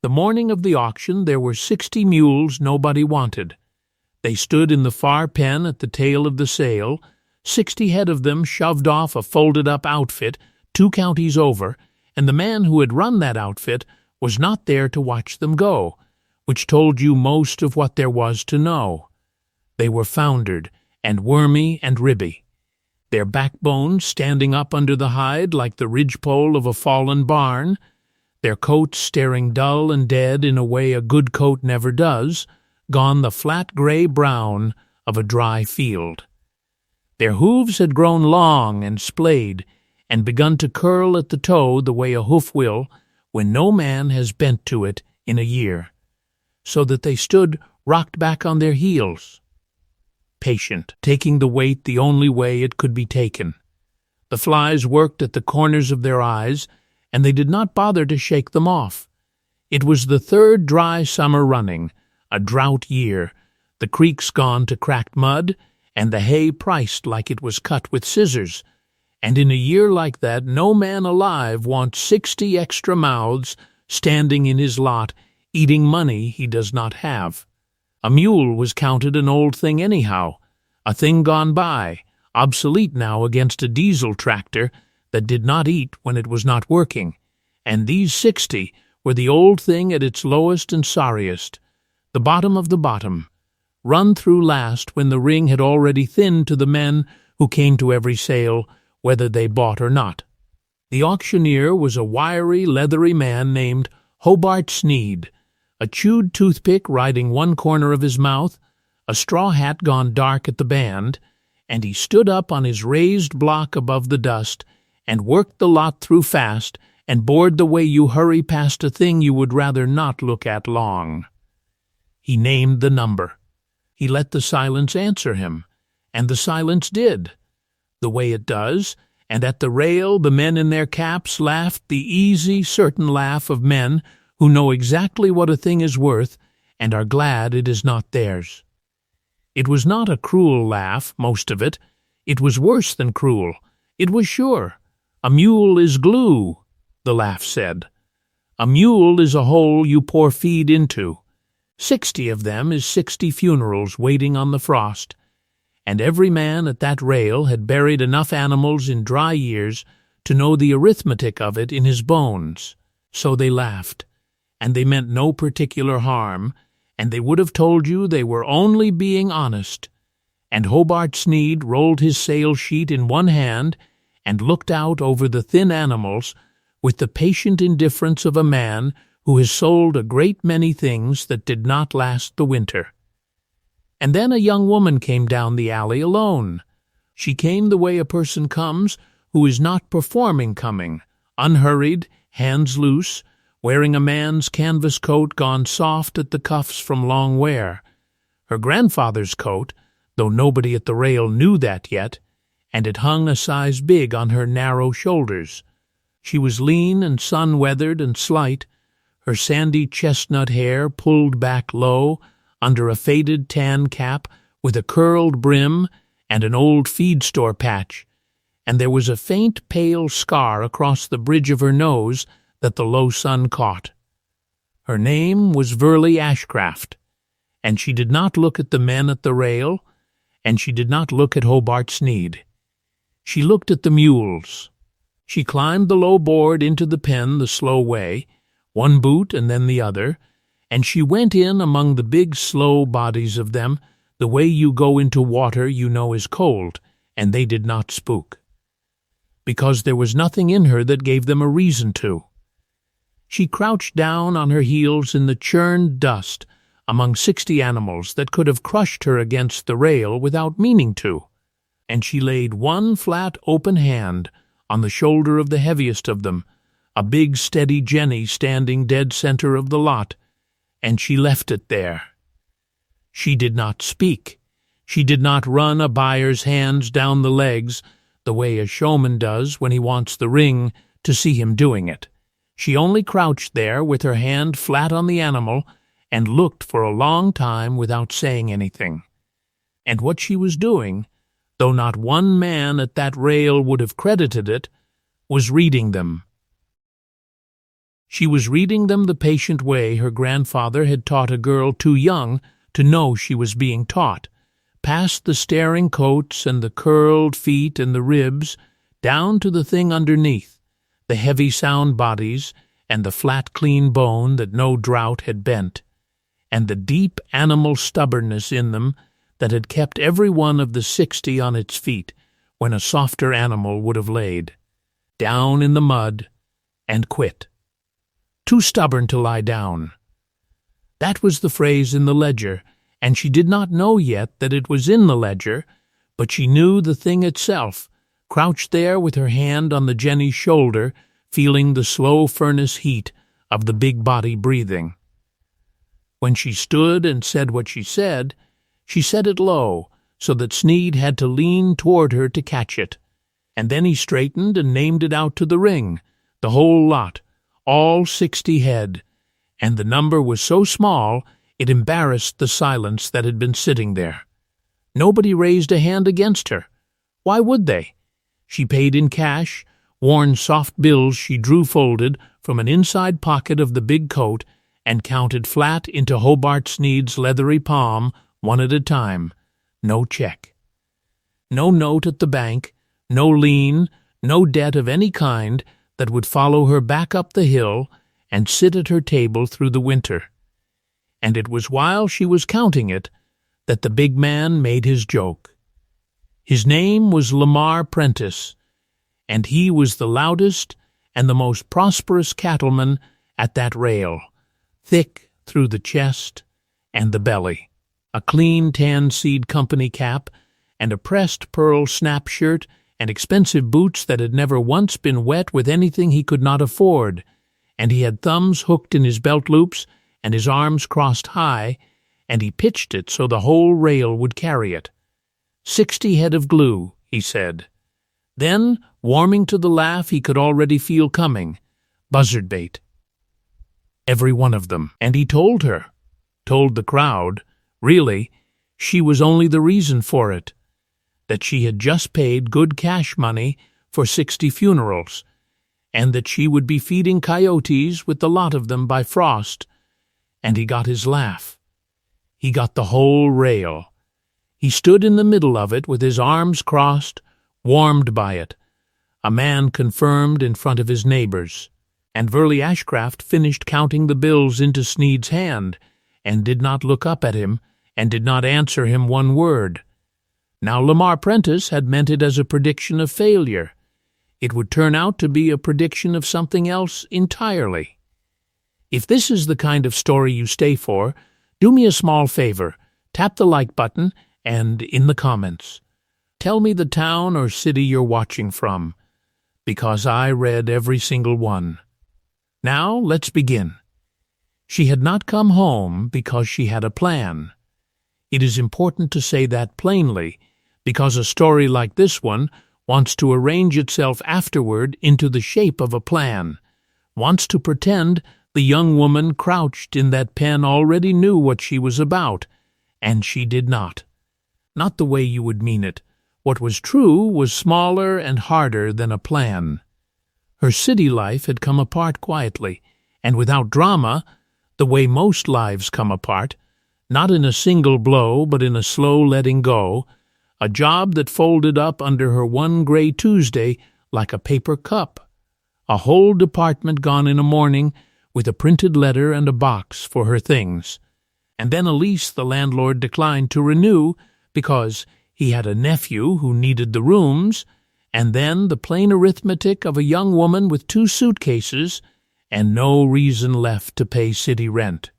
The morning of the auction there were 60 mules nobody wanted. They stood in the far pen at the tail of the sale, 60 head of them shoved off a folded-up outfit 2 counties over, and the man who had run that outfit was not there to watch them go, which told you most of what there was to know. They were foundered, and wormy and ribby, their backbones standing up under the hide like the ridgepole of a fallen barn, their coats staring dull and dead in a way a good coat never does, gone the flat gray-brown of a dry field. Their hooves had grown long and splayed, and begun to curl at the toe the way a hoof will when no man has bent to it in a year, so that they stood rocked back on their heels, patient, taking the weight the only way it could be taken. The flies worked at the corners of their eyes, and they did not bother to shake them off. It was the 3rd dry summer running, a drought year, the creeks gone to cracked mud, and the hay priced like it was cut with scissors, and in a year like that no man alive wants 60 extra mouths standing in his lot eating money he does not have. A mule was counted an old thing anyhow, a thing gone by, obsolete now against a diesel tractor that did not eat when it was not working, and these 60 were the old thing at its lowest and sorriest, the bottom of the bottom, run through last when the ring had already thinned to the men who came to every sale, whether they bought or not. The auctioneer was a wiry, leathery man named Hobart Sneed, a chewed toothpick riding one corner of his mouth, a straw hat gone dark at the band, and he stood up on his raised block above the dust and worked the lot through fast and bored the way you hurry past a thing you would rather not look at long. He named the number. He let the silence answer him, and the silence did, the way it does, and at the rail the men in their caps laughed the easy, certain laugh of men who know exactly what a thing is worth and are glad it is not theirs. It was not a cruel laugh, most of it. It was worse than cruel. It was sure. A mule is glue, the laugh said. A mule is a hole you pour feed into. 60 of them is 60 funerals waiting on the frost, and every man at that rail had buried enough animals in dry years to know the arithmetic of it in his bones. So they laughed, and they meant no particular harm, and they would have told you they were only being honest. And Hobart Sneed rolled his sale sheet in one hand and looked out over the thin animals with the patient indifference of a man who has sold a great many things that did not last the winter. And then a young woman came down the alley alone. She came the way a person comes who is not performing coming, unhurried, hands loose, wearing a man's canvas coat gone soft at the cuffs from long wear. Her grandfather's coat, though nobody at the rail knew that yet, and it hung a size big on her narrow shoulders. She was lean and sun-weathered and slight, her sandy chestnut hair pulled back low under a faded tan cap with a curled brim and an old feed-store patch, and there was a faint pale scar across the bridge of her nose that the low sun caught. Her name was Verley Ashcraft, and she did not look at the men at the rail, and she did not look at Hobart Sneed. She looked at the mules. She climbed the low board into the pen the slow way, one boot and then the other, and she went in among the big slow bodies of them the way you go into water you know is cold, and they did not spook, because there was nothing in her that gave them a reason to. She crouched down on her heels in the churned dust among 60 animals that could have crushed her against the rail without meaning to, and she laid one flat open hand on the shoulder of the heaviest of them, a big steady Jenny standing dead center of the lot, and she left it there. She did not speak. She did not run a buyer's hands down the legs the way a showman does when he wants the ring to see him doing it. She only crouched there with her hand flat on the animal and looked for a long time without saying anything. And what she was doing, though not one man at that rail would have credited it, was reading them. She was reading them the patient way her grandfather had taught a girl too young to know she was being taught, past the staring coats and the curled feet and the ribs, down to the thing underneath, the heavy sound bodies and the flat clean bone that no drought had bent, and the deep animal stubbornness in them that had kept every one of the 60 on its feet when a softer animal would have laid, down in the mud, and quit. Too stubborn to lie down. That was the phrase in the ledger, and she did not know yet that it was in the ledger, but she knew the thing itself, crouched there with her hand on the Jenny's shoulder, feeling the slow furnace heat of the big body breathing. When she stood and said what she said it low, so that Sneed had to lean toward her to catch it, and then he straightened and named it out to the ring, the whole lot, all 60 head, and the number was so small it embarrassed the silence that had been sitting there. Nobody raised a hand against her. Why would they? She paid in cash, worn soft bills she drew folded from an inside pocket of the big coat, and counted flat into Hobart Sneed's leathery palm, one at a time. No check. No note at the bank, no lien, no debt of any kind that would follow her back up the hill and sit at her table through the winter. And it was while she was counting it that the big man made his joke. His name was Lamar Prentice, and he was the loudest and the most prosperous cattleman at that rail, thick through the chest and the belly, a clean tan seed company cap, and a pressed pearl snap shirt, and expensive boots that had never once been wet with anything he could not afford, and he had thumbs hooked in his belt loops, and his arms crossed high, and he pitched it so the whole rail would carry it. 60 head of glue, he said. Then, warming to the laugh he could already feel coming, buzzard bait. Every one of them. And he told her, told the crowd, really, she was only the reason for it, that she had just paid good cash money for 60 funerals, and that she would be feeding coyotes with the lot of them by frost. And he got his laugh. He got the whole rail. He stood in the middle of it with his arms crossed, warmed by it, a man confirmed in front of his neighbors. And Verley Ashcraft finished counting the bills into Sneed's hand, and did not look up at him, and did not answer him one word. Now Lamar Prentice had meant it as a prediction of failure. It would turn out to be a prediction of something else entirely. If this is the kind of story you stay for, do me a small favor, tap the like button, and in the comments, tell me the town or city you're watching from, because I read every single one. Now let's begin. She had not come home because she had a plan. It is important to say that plainly, because a story like this one wants to arrange itself afterward into the shape of a plan, wants to pretend the young woman crouched in that pen already knew what she was about, and she did not. Not the way you would mean it. What was true was smaller and harder than a plan. Her city life had come apart quietly, and without drama, the way most lives come apart, not in a single blow but in a slow letting go, a job that folded up under her one gray Tuesday like a paper cup, a whole department gone in a morning with a printed letter and a box for her things, and then a lease the landlord declined to renew because he had a nephew who needed the rooms, and then the plain arithmetic of a young woman with 2 suitcases and no reason left to pay city rent.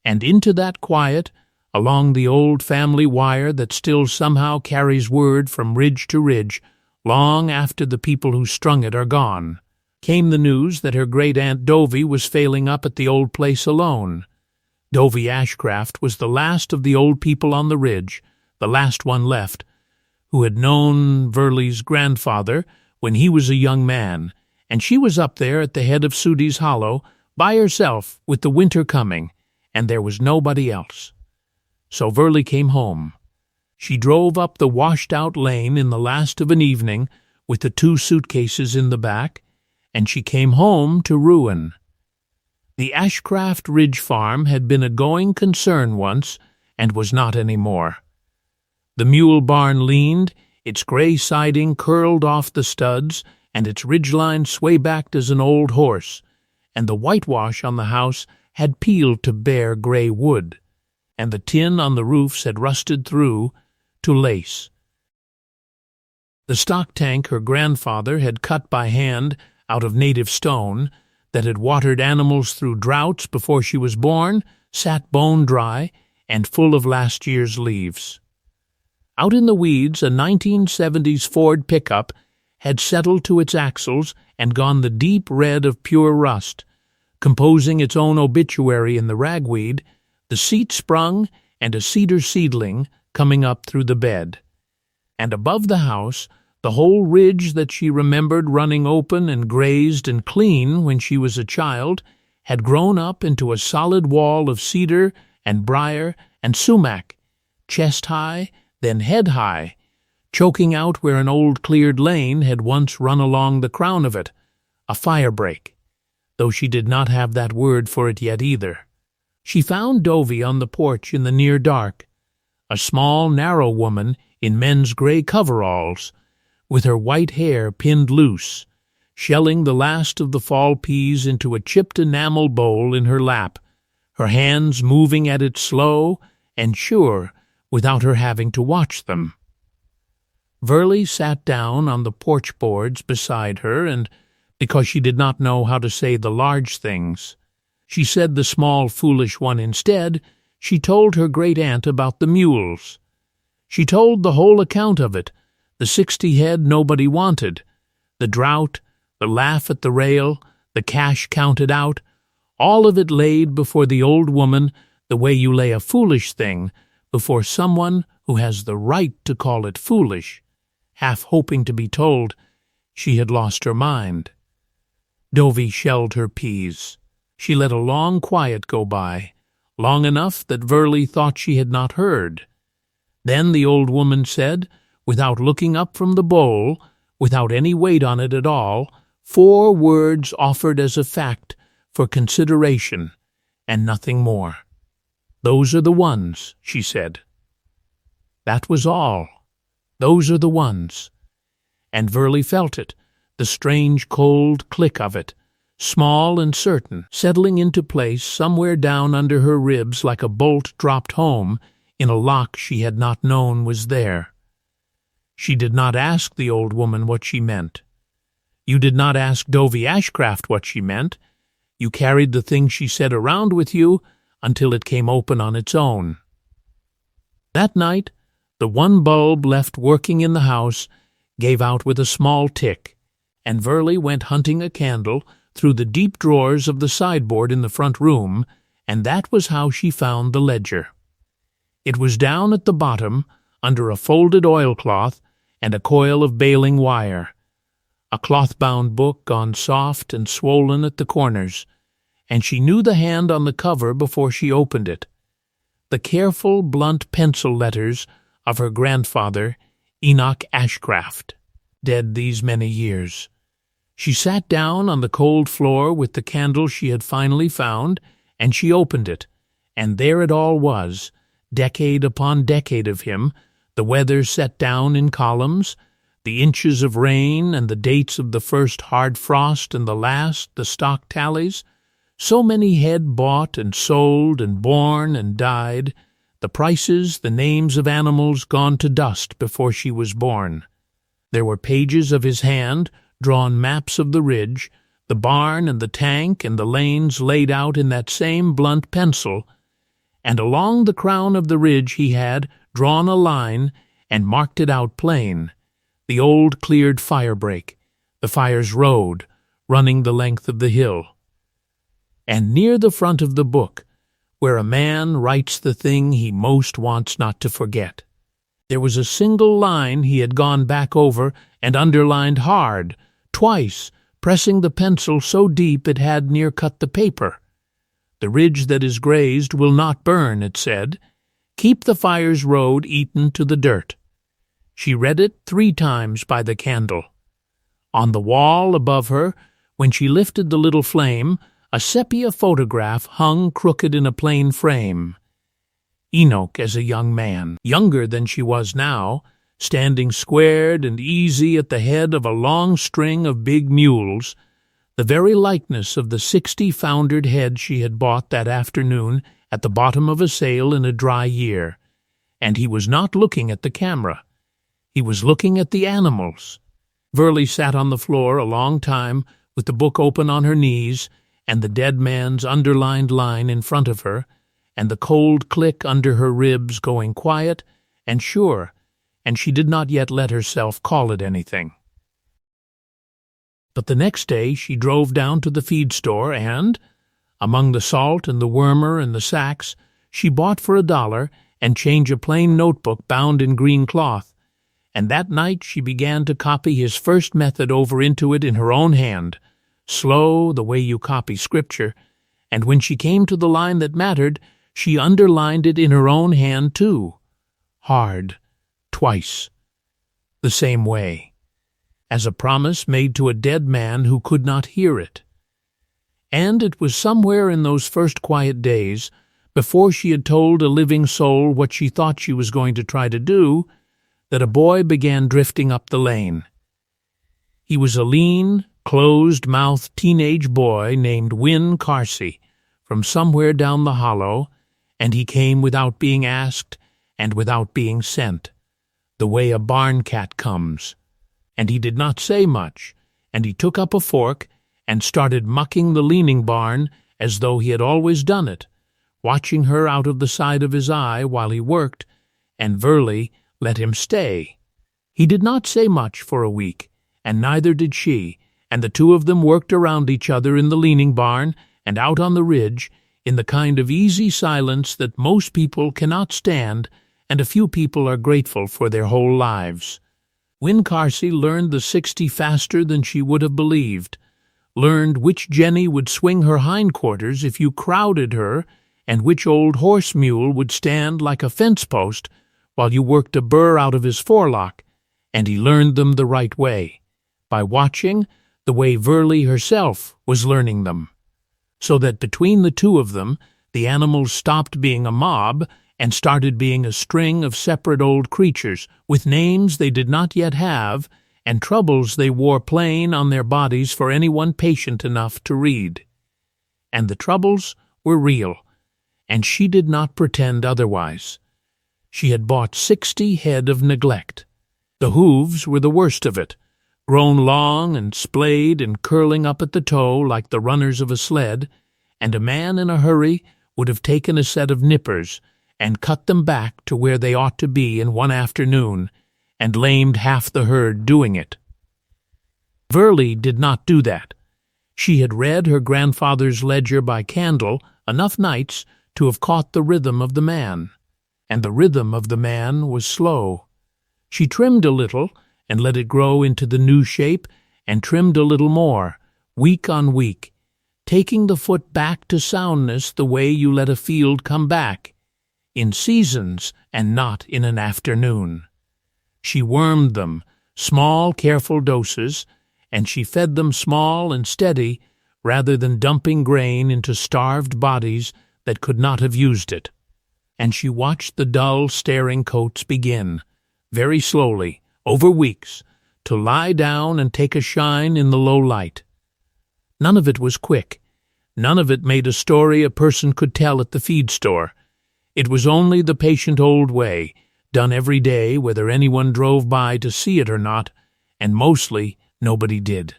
And into that quiet, along the old family wire that still somehow carries word from ridge to ridge, long after the people who strung it are gone, came the news that her great-aunt Dovey was failing up at the old place alone. Dovey Ashcraft was the last of the old people on the ridge, the last one left, who had known Verley's grandfather when he was a young man, and she was up there at the head of Sudi's Hollow, by herself with the winter coming, and there was nobody else. So Verley came home. She drove up the washed-out lane in the last of an evening with the 2 suitcases in the back, and she came home to ruin. The Ashcraft Ridge farm had been a going concern once, and was not any more. The mule barn leaned, its gray siding curled off the studs, and its ridgeline sway-backed as an old horse, and the whitewash on the house had peeled to bare gray wood, and the tin on the roofs had rusted through to lace. The stock tank her grandfather had cut by hand out of native stone, that had watered animals through droughts before she was born, sat bone-dry and full of last year's leaves. Out in the weeds, a 1970s Ford pickup had settled to its axles and gone the deep red of pure rust, composing its own obituary in the ragweed, the seat sprung and a cedar seedling coming up through the bed. And above the house, the whole ridge that she remembered running open and grazed and clean when she was a child had grown up into a solid wall of cedar and briar and sumac, chest-high, then head-high, choking out where an old cleared lane had once run along the crown of it, a fire-break, though she did not have that word for it yet either. She found Dovey on the porch in the near dark, a small, narrow woman in men's gray coveralls, with her white hair pinned loose, shelling the last of the fall peas into a chipped enamel bowl in her lap, her hands moving at it slow and sure without her having to watch them. Verley sat down on the porch boards beside her, and, because she did not know how to say the large things, she said the small, foolish one instead, she told her great-aunt about the mules. She told the whole account of it, the 60 head nobody wanted, the drought, the laugh at the rail, the cash counted out, all of it laid before the old woman the way you lay a foolish thing before someone who has the right to call it foolish, half hoping to be told she had lost her mind. Dovey shelled her peas. She let a long quiet go by, long enough that Verley thought she had not heard. Then the old woman said, without looking up from the bowl, without any weight on it at all, 4 words offered as a fact for consideration, and nothing more. "Those are the ones," she said. That was all. Those are the ones. And Verley felt it, the strange cold click of it, small and certain, settling into place somewhere down under her ribs like a bolt dropped home in a lock she had not known was there. She did not ask the old woman what she meant. You did not ask Dovey Ashcraft what she meant. You carried the thing she said around with you until it came open on its own. That night, the one bulb left working in the house gave out with a small tick, and Verley went hunting a candle through the deep drawers of the sideboard in the front room, and that was how she found the ledger. It was down at the bottom, under a folded oilcloth and a coil of baling wire, a clothbound book gone soft and swollen at the corners, and she knew the hand on the cover before she opened it. The careful, blunt pencil letters of her grandfather, Enoch Ashcraft, dead these many years. She sat down on the cold floor with the candle she had finally found, and she opened it, and there it all was, decade upon decade of him, the weather set down in columns, the inches of rain and the dates of the first hard frost and the last, the stock tallies, so many head bought and sold and born and died, the prices, the names of animals gone to dust before she was born. There were pages of his hand, drawn maps of the ridge, the barn and the tank and the lanes laid out in that same blunt pencil, and along the crown of the ridge he had drawn a line and marked it out plain, the old cleared fire-break, the fire's road, running the length of the hill. And near the front of the book, where a man writes the thing he most wants not to forget, there was a single line he had gone back over and underlined hard, twice, pressing the pencil so deep it had near cut the paper. "The ridge that is grazed will not burn," it said. "Keep the fire's road eaten to the dirt." She read it 3 times by the candle. On the wall above her, when she lifted the little flame, A sepia photograph hung crooked in a plain frame. Enoch as a young man, younger than she was now, standing squared and easy at the head of a long string of big mules, the very likeness of the 60 foundered head she had bought that afternoon at the bottom of a sale in a dry year. And he was not looking at the camera. He was looking at the animals. Verley sat on the floor a long time with the book open on her knees and the dead man's underlined line in front of her, and the cold click under her ribs going quiet and sure, and she did not yet let herself call it anything. But the next day she drove down to the feed store and, among the salt and the wormer and the sacks, she bought for $1 and change a plain notebook bound in green cloth, and that night she began to copy his first method over into it in her own hand, slow the way you copy scripture, and when she came to the line that mattered, she underlined it in her own hand too, hard, twice, the same way, as a promise made to a dead man who could not hear it. And it was somewhere in those first quiet days, before she had told a living soul what she thought she was going to try to do, that a boy began drifting up the lane. He was a lean, closed-mouthed teenage boy named Win Carsey, from somewhere down the hollow, and he came without being asked and without being sent, the way a barn cat comes. And he did not say much, and he took up a fork and started mucking the leaning barn as though he had always done it, watching her out of the side of his eye while he worked, and Verley let him stay. He did not say much for a week, and neither did she, and the two of them worked around each other in the leaning barn and out on the ridge in the kind of easy silence that most people cannot stand and a few people are grateful for their whole lives. Win Carsey learned the 60 faster than she would have believed, learned which Jenny would swing her hindquarters if you crowded her, and which old horse mule would stand like a fence post while you worked a burr out of his forelock, and he learned them the right way, by watching the way Verley herself was learning them, so that between the two of them the animals stopped being a mob and started being a string of separate old creatures with names they did not yet have and troubles they wore plain on their bodies for anyone patient enough to read. And the troubles were real, and she did not pretend otherwise. She had bought 60 head of neglect. The hooves were the worst of it, grown long and splayed and curling up at the toe like the runners of a sled, and a man in a hurry would have taken a set of nippers and cut them back to where they ought to be in one afternoon, and lamed half the herd doing it. Verley did not do that. She had read her grandfather's ledger by candle enough nights to have caught the rhythm of the man, and the rhythm of the man was slow. She trimmed a little and let it grow into the new shape, and trimmed a little more, week on week, taking the foot back to soundness the way you let a field come back, in seasons and not in an afternoon. She wormed them, small, careful doses, and she fed them small and steady rather than dumping grain into starved bodies that could not have used it. And she watched the dull, staring coats begin, very slowly, over weeks, to lie down and take a shine in the low light. None of it was quick. None of it made a story a person could tell at the feed store. It was only the patient old way, done every day whether anyone drove by to see it or not, and mostly nobody did.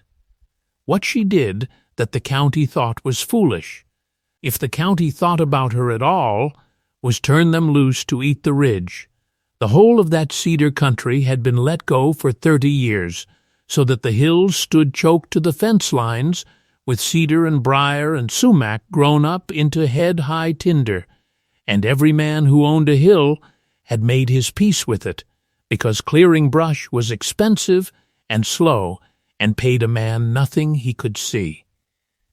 What she did that the county thought was foolish, if the county thought about her at all, was turn them loose to eat the ridge. The whole of that cedar country had been let go for 30 years, so that the hills stood choked to the fence lines with cedar and briar and sumac grown up into head-high tinder, and every man who owned a hill had made his peace with it, because clearing brush was expensive and slow and paid a man nothing he could see.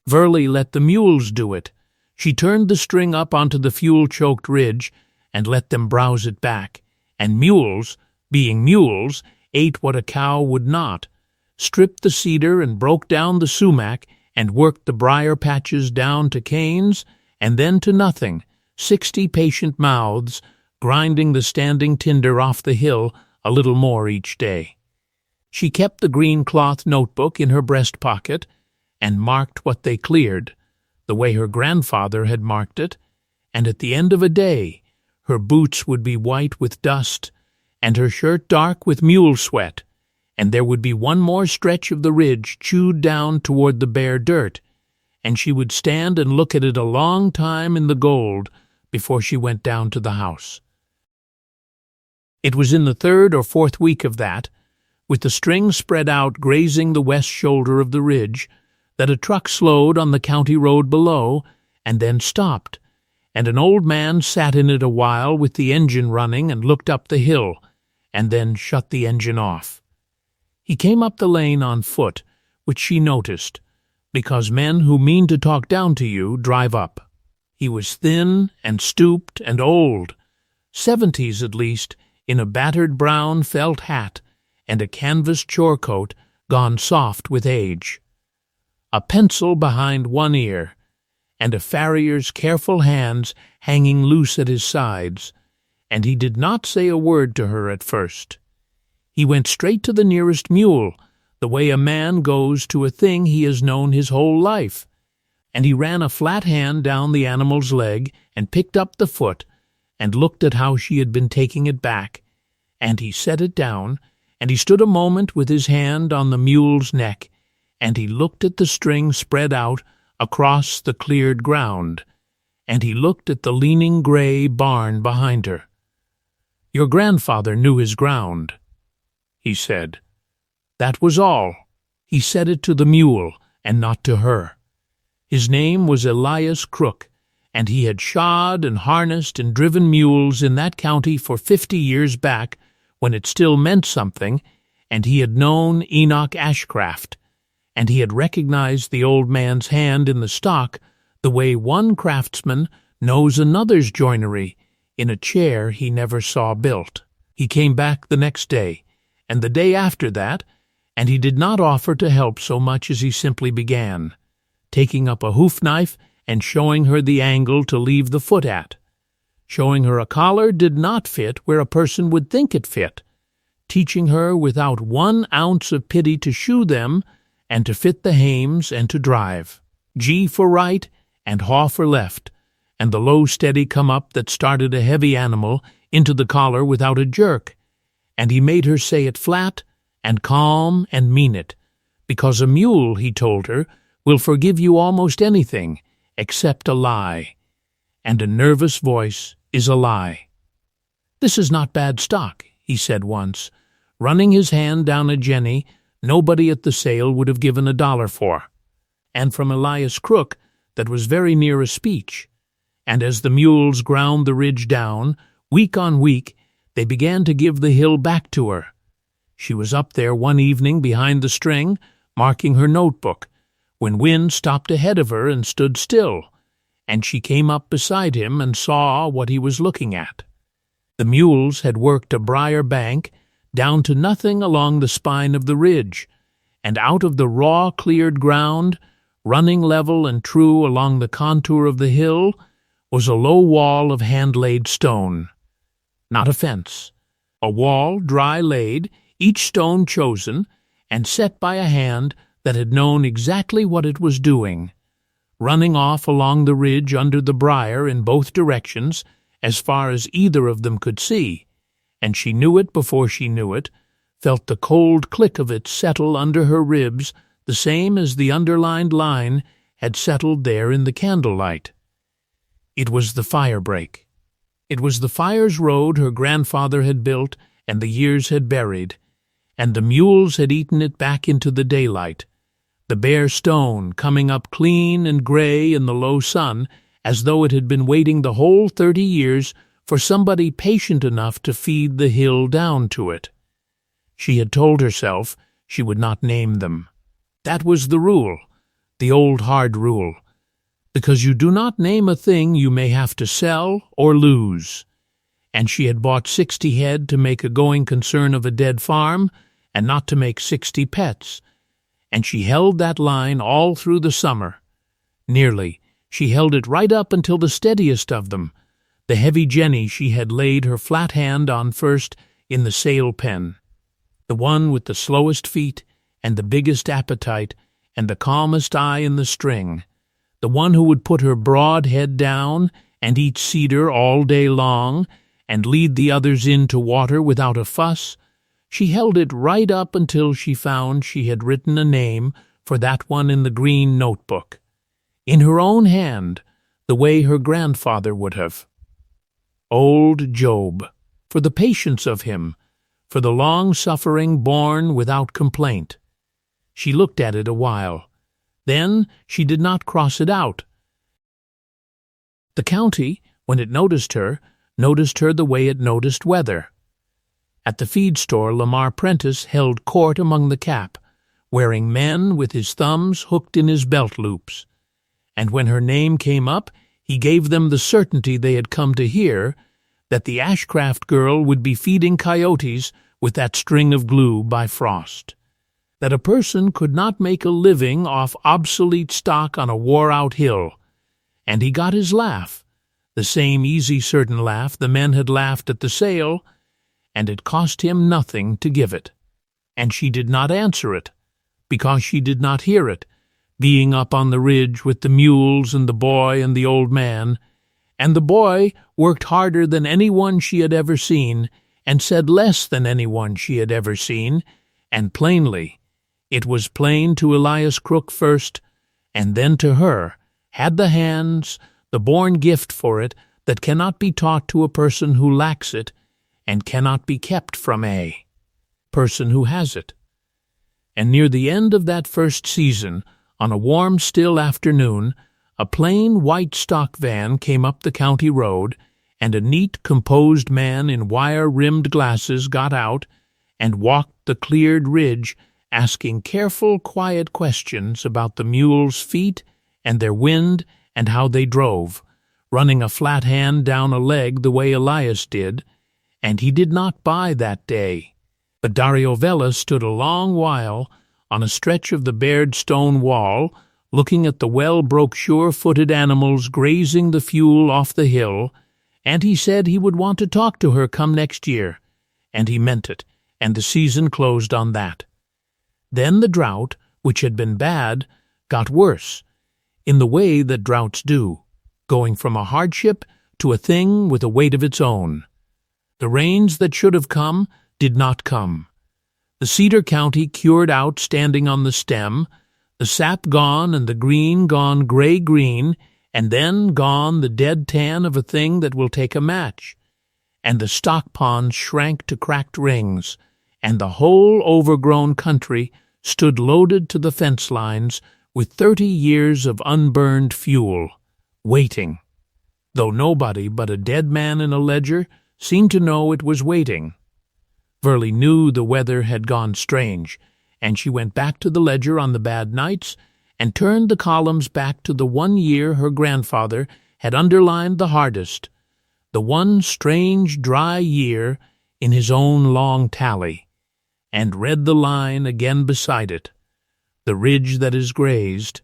Verley let the mules do it. She turned the string up onto the fuel-choked ridge and let them browse it back, and mules, being mules, ate what a cow would not, stripped the cedar and broke down the sumac and worked the briar patches down to canes, and then to nothing, 60 patient mouths, grinding the standing tinder off the hill a little more each day. She kept the green cloth notebook in her breast pocket, and marked what they cleared, the way her grandfather had marked it, and at the end of a day her boots would be white with dust, and her shirt dark with mule sweat, and there would be one more stretch of the ridge chewed down toward the bare dirt, and she would stand and look at it a long time in the gold before she went down to the house. It was in the 3rd or 4th week of that, with the string spread out grazing the west shoulder of the ridge, that a truck slowed on the county road below and then stopped, and an old man sat in it a while with the engine running and looked up the hill, and then shut the engine off. He came up the lane on foot, which she noticed, because men who mean to talk down to you drive up. He was thin and stooped and old, 70s at least, in a battered brown felt hat and a canvas chore coat gone soft with age, a pencil behind one ear, and a farrier's careful hands hanging loose at his sides, and he did not say a word to her at first. He went straight to the nearest mule, the way a man goes to a thing he has known his whole life, and he ran a flat hand down the animal's leg and picked up the foot and looked at how she had been taking it back, and he set it down, and he stood a moment with his hand on the mule's neck, and he looked at the string spread out across the cleared ground, and he looked at the leaning gray barn behind her. "Your grandfather knew his ground," he said. That was all. He said it to the mule, and not to her. His name was Elias Crook, and he had shod and harnessed and driven mules in that county for 50 years back, when it still meant something, and he had known Enoch Ashcraft, and he had recognized the old man's hand in the stock the way one craftsman knows another's joinery in a chair he never saw built. He came back the next day, and the day after that, and he did not offer to help so much as he simply began, taking up a hoof-knife and showing her the angle to leave the foot at. Showing her a collar did not fit where a person would think it fit, teaching her without 1 ounce of pity to shoe them and to fit the hames and to drive. G for right and haw for left, and the low steady come up that started a heavy animal into the collar without a jerk, and he made her say it flat and calm and mean it, because a mule, he told her, will forgive you almost anything except a lie, and a nervous voice is a lie. "This is not bad stock," he said once, running his hand down a jenny nobody at the sale would have given $1 for, and from Elias Crook that was very near a speech. And as the mules ground the ridge down, week on week, they began to give the hill back to her. She was up there one evening behind the string, marking her notebook, when Wynne stopped ahead of her and stood still, and she came up beside him and saw what he was looking at. The mules had worked a briar bank down to nothing along the spine of the ridge, and out of the raw cleared ground, running level and true along the contour of the hill, was a low wall of hand-laid stone. Not a fence. A wall dry laid, each stone chosen, and set by a hand that had known exactly what it was doing, running off along the ridge under the briar in both directions as far as either of them could see, and she knew it before she knew it, felt the cold click of it settle under her ribs the same as the underlined line had settled there in the candlelight. It was the fire break. It was the fire's road her grandfather had built and the years had buried, and the mules had eaten it back into the daylight, the bare stone coming up clean and gray in the low sun, as though it had been waiting the whole 30 years for somebody patient enough to feed the hill down to it. She had told herself she would not name them. That was the rule, the old hard rule, because you do not name a thing you may have to sell or lose. And she had bought 60 head to make a going concern of a dead farm, and not to make 60 pets, and she held that line all through the summer. Nearly. She held it right up until the steadiest of them, the heavy jenny she had laid her flat hand on first in the sail pen, the one with the slowest feet and the biggest appetite and the calmest eye in the string, the one who would put her broad head down and eat cedar all day long and lead the others in to water without a fuss. She held it right up until she found she had written a name for that one in the green notebook, in her own hand, the way her grandfather would have. Old Job, for the patience of him, for the long-suffering born without complaint. She looked at it a while. Then she did not cross it out. The county, when it noticed her the way it noticed weather. At the feed store, Lamar Prentice held court among the cap, wearing men with his thumbs hooked in his belt loops. And when her name came up, he gave them the certainty they had come to hear, that the Ashcraft girl would be feeding coyotes with that string of glue by frost, that a person could not make a living off obsolete stock on a wore-out hill. And he got his laugh, the same easy, certain laugh the men had laughed at the sale, and it cost him nothing to give it. And she did not answer it, because she did not hear it, being up on the ridge with the mules and the boy and the old man. And the boy worked harder than anyone she had ever seen, and said less than anyone she had ever seen, and plainly, it was plain to Elias Crook first, and then to her, had the hands, the born gift for it, that cannot be taught to a person who lacks it, and cannot be kept from a person who has it. And near the end of that first season, on a warm, still afternoon, a plain white stock van came up the county road, and a neat, composed man in wire-rimmed glasses got out and walked the cleared ridge, asking careful, quiet questions about the mules' feet and their wind and how they drove, running a flat hand down a leg the way Elias did, and he did not buy that day. But Dario Vella stood a long while on a stretch of the bared stone wall, looking at the well-broke sure-footed animals grazing the fuel off the hill, and he said he would want to talk to her come next year, and he meant it, and the season closed on that. Then the drought, which had been bad, got worse, in the way that droughts do, going from a hardship to a thing with a weight of its own. The rains that should have come did not come. The cedar county cured out standing on the stem, the sap gone and the green gone gray-green, and then gone the dead tan of a thing that will take a match, and the stock ponds shrank to cracked rings, and the whole overgrown country stood loaded to the fence lines with 30 years of unburned fuel, waiting, though nobody but a dead man in a ledger seemed to know it was waiting. Verley knew the weather had gone strange, and she went back to the ledger on the bad nights and turned the columns back to the 1 year her grandfather had underlined the hardest, the one strange dry year in his own long tally, and read the line again beside it. The ridge that is grazed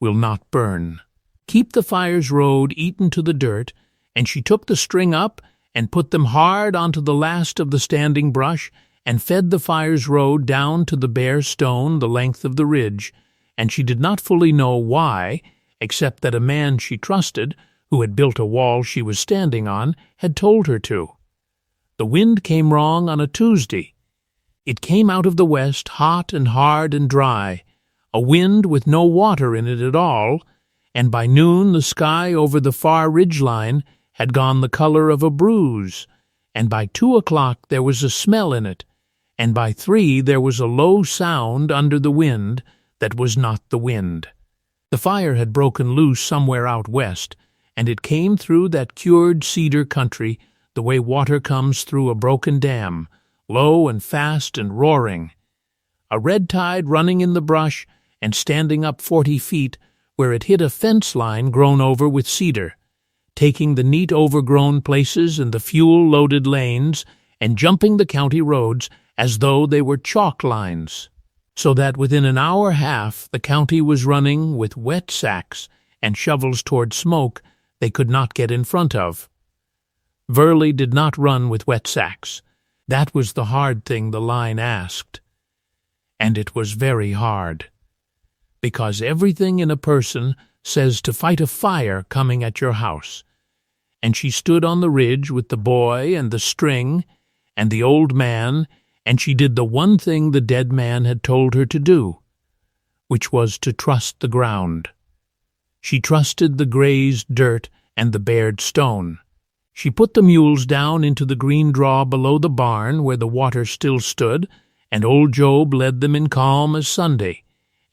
will not burn. Keep the fire's road eaten to the dirt, and she took the string up and put them hard onto the last of the standing brush, and fed the fire's road down to the bare stone the length of the ridge, and she did not fully know why, except that a man she trusted, who had built a wall she was standing on, had told her to. The wind came wrong on a Tuesday. It came out of the west, hot and hard and dry, a wind with no water in it at all, and by noon the sky over the far ridge line had gone the color of a bruise, and by 2 o'clock there was a smell in it, and by 3 there was a low sound under the wind that was not the wind. The fire had broken loose somewhere out west, and it came through that cured cedar country the way water comes through a broken dam, low and fast and roaring. A red tide running in the brush and standing up 40 feet where it hit a fence line grown over with cedar, taking the neat overgrown places and the fuel-loaded lanes and jumping the county roads as though they were chalk lines. so that within an hour half the county was running with wet sacks and shovels toward smoke they could not get in front of. Burley did not run with wet sacks. That was the hard thing the line asked. And it was very hard, because everything in a person says to fight a fire coming at your house. And she stood on the ridge with the boy and the string and the old man, and she did the one thing the dead man had told her to do, which was to trust the ground. She trusted the grazed dirt and the bared stone. She put the mules down into the green draw below the barn where the water still stood, and old Job led them in calm as Sunday,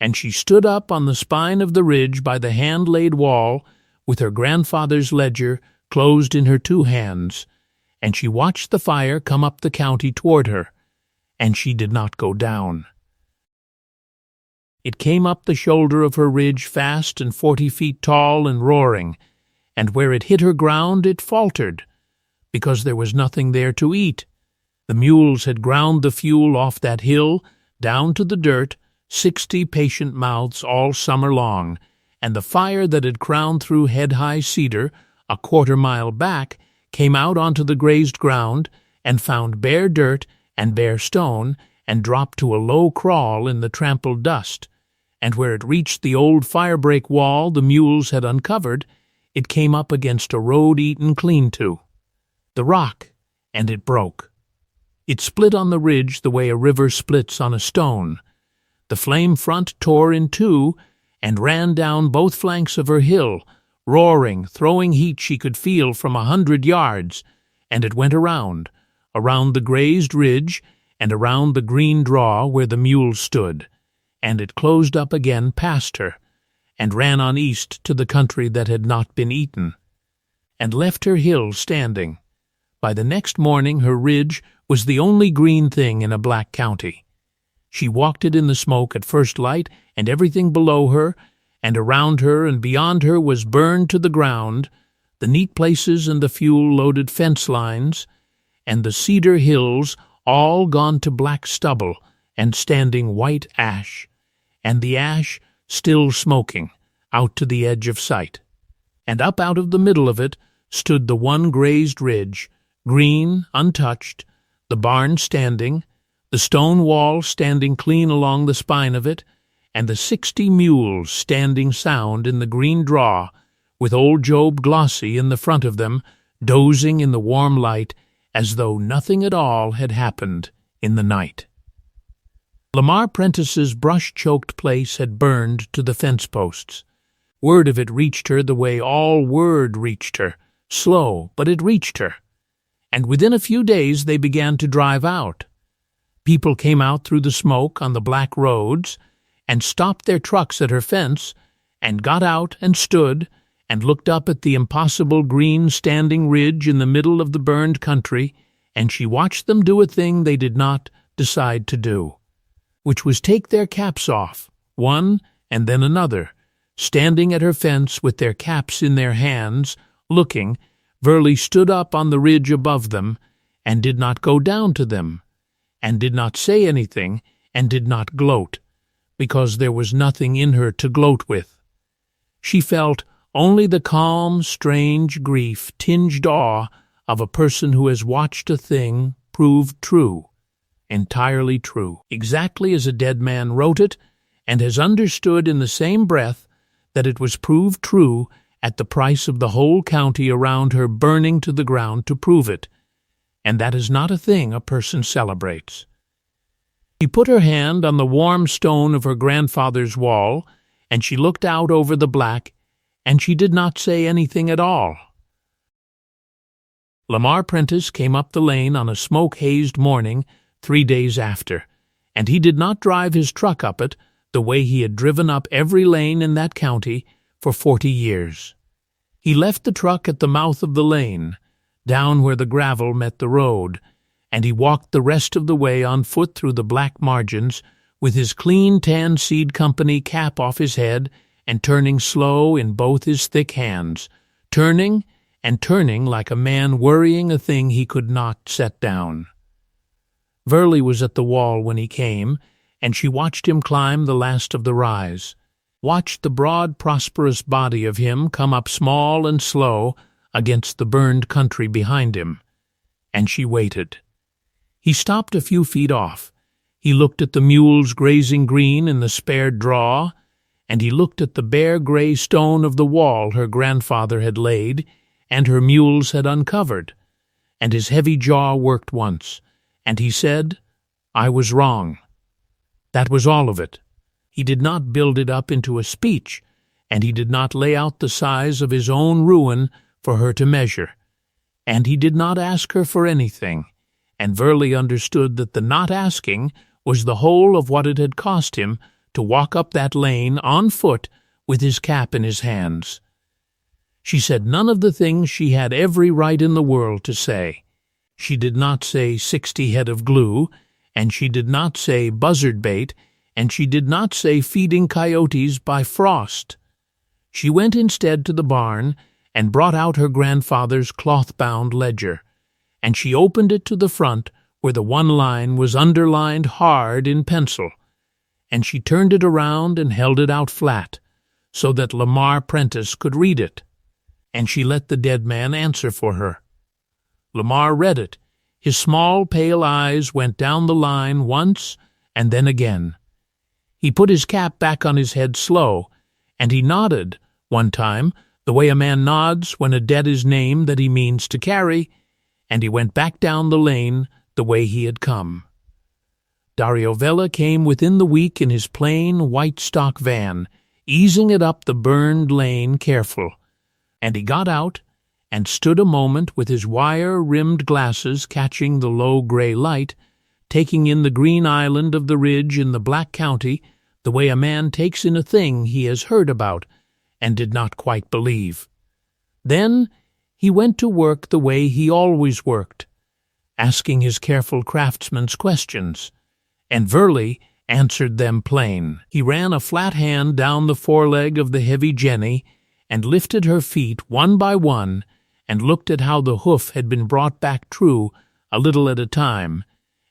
and she stood up on the spine of the ridge by the hand-laid wall with her grandfather's ledger closed in her two hands, and she watched the fire come up the county toward her, and she did not go down. It came up the shoulder of her ridge fast and 40 feet tall and roaring, and where it hit her ground it faltered, because there was nothing there to eat. The mules had ground the fuel off that hill, down to the dirt, 60 patient mouths all summer long, and the fire that had crowned through head-high cedar, a quarter-mile back, came out onto the grazed ground and found bare dirt and bare stone, and dropped to a low crawl in the trampled dust, and where it reached the old firebreak wall the mules had uncovered, it came up against a road-eaten clean-to, the rock, and it broke. It split on the ridge the way a river splits on a stone. The flame front tore in two and ran down both flanks of her hill, roaring, throwing heat she could feel from 100 yards, and it went around the grazed ridge and around the green draw where the mules stood, and it closed up again past her, and ran on east to the country that had not been eaten, and left her hill standing. By the next morning her ridge was the only green thing in a black county. She walked it in the smoke at first light, and everything below her, and around her and beyond her was burned to the ground, the neat places and the fuel-loaded fence lines, and the cedar hills all gone to black stubble and standing white ash, and the ash still smoking, out to the edge of sight. And up out of the middle of it stood the one grazed ridge, green, untouched, the barn standing, the stone wall standing clean along the spine of it, and the 60 mules standing sound in the green draw, with old Job Glossy in the front of them, dozing in the warm light, as though nothing at all had happened in the night. Lamar Prentice's brush-choked place had burned to the fence-posts. Word of it reached her the way all word reached her, slow, but it reached her. And within a few days they began to drive out. People came out through the smoke on the black roads and stopped their trucks at her fence and got out and stood and looked up at the impossible green standing ridge in the middle of the burned country, and she watched them do a thing they did not decide to do, which was take their caps off, one and then another, standing at her fence with their caps in their hands, looking. Burley stood up on the ridge above them, and did not go down to them, and did not say anything, and did not gloat, because there was nothing in her to gloat with. She felt only the calm, strange grief-tinged awe of a person who has watched a thing proved true, entirely true, exactly as a dead man wrote it, and has understood in the same breath that it was proved true at the price of the whole county around her burning to the ground to prove it, and that is not a thing a person celebrates. She put her hand on the warm stone of her grandfather's wall, and she looked out over the black, and she did not say anything at all. Lamar Prentice came up the lane on a smoke-hazed morning 3 days after, and he did not drive his truck up it the way he had driven up every lane in that county for 40 years. He left the truck at the mouth of the lane, down where the gravel met the road, and he walked the rest of the way on foot through the black margins with his clean tan seed company cap off his head and turning slow in both his thick hands, turning and turning like a man worrying a thing he could not set down. Burley was at the wall when he came, and she watched him climb the last of the rise, watched the broad, prosperous body of him come up small and slow against the burned country behind him. And she waited. He stopped a few feet off. He looked at the mules grazing green in the spared draw, and he looked at the bare gray stone of the wall her grandfather had laid and her mules had uncovered, and his heavy jaw worked once, and he said, "I was wrong." That was all of it. He did not build it up into a speech, and he did not lay out the size of his own ruin for her to measure, and he did not ask her for anything, and Verley understood that the not asking was the whole of what it had cost him to walk up that lane on foot with his cap in his hands. She said none of the things she had every right in the world to say. She did not say 60 head of glue, and she did not say buzzard bait, and she did not say feeding coyotes by frost. She went instead to the barn and brought out her grandfather's cloth-bound ledger, and she opened it to the front where the one line was underlined hard in pencil, and she turned it around and held it out flat, so that Lamar Prentice could read it, and she let the dead man answer for her. Lamar read it. His small, pale eyes went down the line once and then again. He put his cap back on his head slow, and he nodded, one time, the way a man nods when a debt is named that he means to carry, and he went back down the lane the way he had come. Dario Vella came within the week in his plain, white stock van, easing it up the burned lane careful, and he got out and stood a moment with his wire-rimmed glasses catching the low gray light, taking in the green island of the ridge in the Black County the way a man takes in a thing he has heard about and did not quite believe. Then he went to work the way he always worked, asking his careful craftsman's questions, and Verley answered them plain. He ran a flat hand down the foreleg of the heavy Jenny and lifted her feet one by one and looked at how the hoof had been brought back true a little at a time,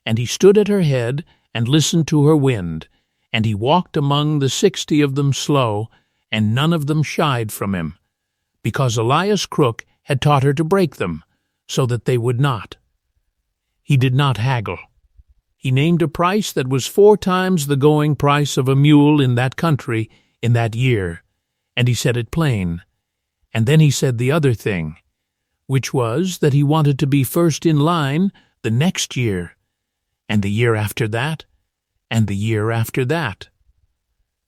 and he stood at her head and listened to her wind, and he walked among the 60 of them slow, and none of them shied from him, because Elias Crook had taught her to break them, so that they would not. He did not haggle. He named a price that was 4 times the going price of a mule in that country in that year, and he said it plain. And then he said the other thing, which was that he wanted to be first in line the next year, and the year after that, and the year after that.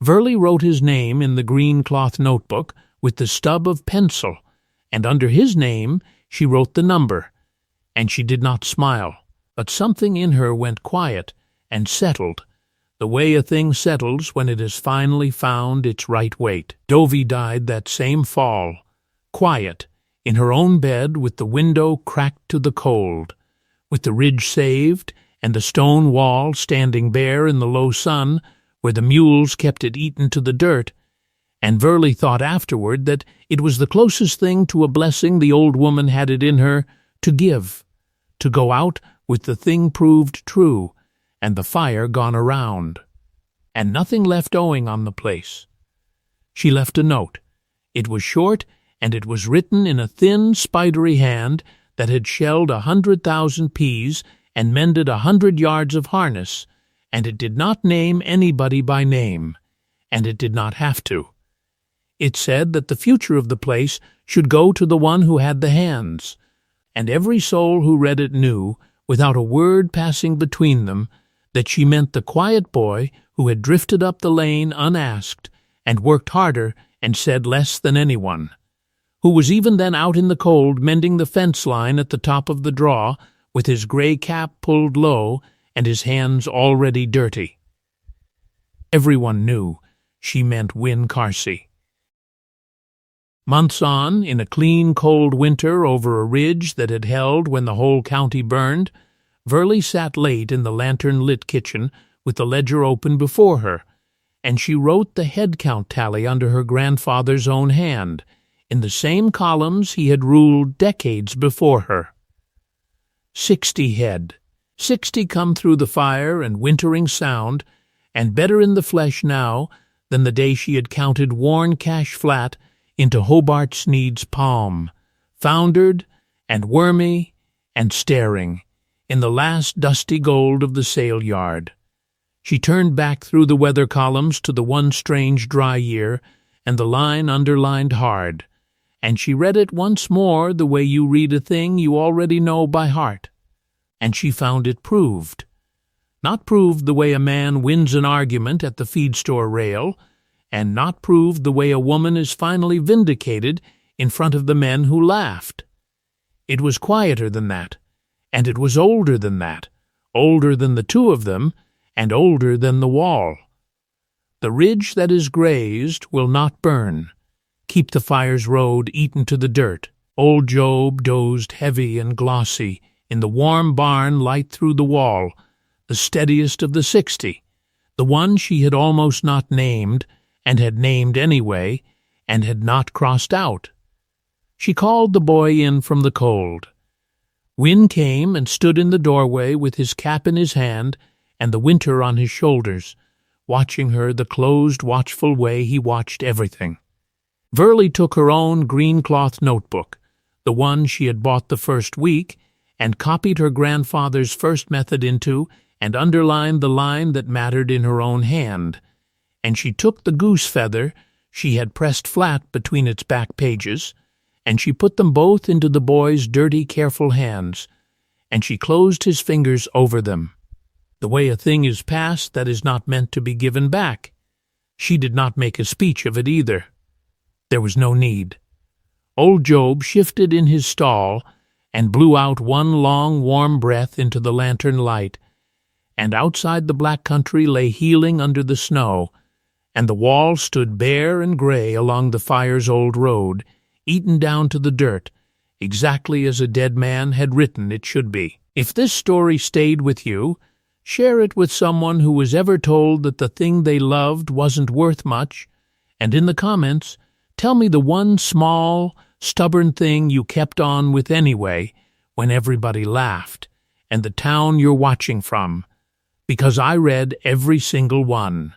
Verley wrote his name in the green cloth notebook with the stub of pencil, and under his name she wrote the number, and she did not smile, but something in her went quiet and settled, the way a thing settles when it has finally found its right weight. Dovey died that same fall, quiet, in her own bed with the window cracked to the cold, with the ridge saved and the stone wall standing bare in the low sun where the mules kept it eaten to the dirt, and Verley thought afterward that it was the closest thing to a blessing the old woman had it in her to give, to go out with the thing proved true and the fire gone around, and nothing left owing on the place. She left a note. It was short, and it was written in a thin, spidery hand that had shelled 100,000 peas and mended 100 yards of harness, and it did not name anybody by name, and it did not have to. It said that the future of the place should go to the one who had the hands, and every soul who read it knew, without a word passing between them, that she meant the quiet boy who had drifted up the lane unasked and worked harder and said less than anyone, who was even then out in the cold mending the fence line at the top of the draw with his gray cap pulled low and his hands already dirty. Everyone knew she meant Win Carsey. Months on, in a clean, cold winter over a ridge that had held when the whole county burned, Verley sat late in the lantern-lit kitchen with the ledger open before her, and she wrote the head count tally under her grandfather's own hand, in the same columns he had ruled decades before her. 60 head, 60 come through the fire and wintering sound, and better in the flesh now than the day she had counted worn cash flat into Hobart Sneed's palm, foundered and wormy and staring in the last dusty gold of the sail yard. She turned back through the weather columns to the one strange dry year and the line underlined hard, and she read it once more the way you read a thing you already know by heart. And she found it proved. Not proved the way a man wins an argument at the feed-store rail, and not proved the way a woman is finally vindicated in front of the men who laughed. It was quieter than that, and it was older than that, older than the two of them, and older than the wall. The ridge that is grazed will not burn. Keep the fire's road eaten to the dirt. Old Job dozed heavy and glossy in the warm barn light through the wall, the steadiest of the 60, the one she had almost not named, and had named anyway, and had not crossed out. She called the boy in from the cold. Win came and stood in the doorway with his cap in his hand and the winter on his shoulders, watching her the closed, watchful way he watched everything. Verley took her own green-cloth notebook, the one she had bought the first week, and copied her grandfather's first method into and underlined the line that mattered in her own hand, and she took the goose feather she had pressed flat between its back pages, and she put them both into the boy's dirty, careful hands, and she closed his fingers over them. The way a thing is passed that is not meant to be given back. She did not make a speech of it either. There was no need. Old Job shifted in his stall and blew out one long, warm breath into the lantern light, and outside the black country lay healing under the snow, and the wall stood bare and gray along the fire's old road, eaten down to the dirt, exactly as a dead man had written it should be. If this story stayed with you, share it with someone who was ever told that the thing they loved wasn't worth much, and in the comments, tell me the one small, stubborn thing you kept on with anyway when everybody laughed, and the town you're watching from, because I read every single one.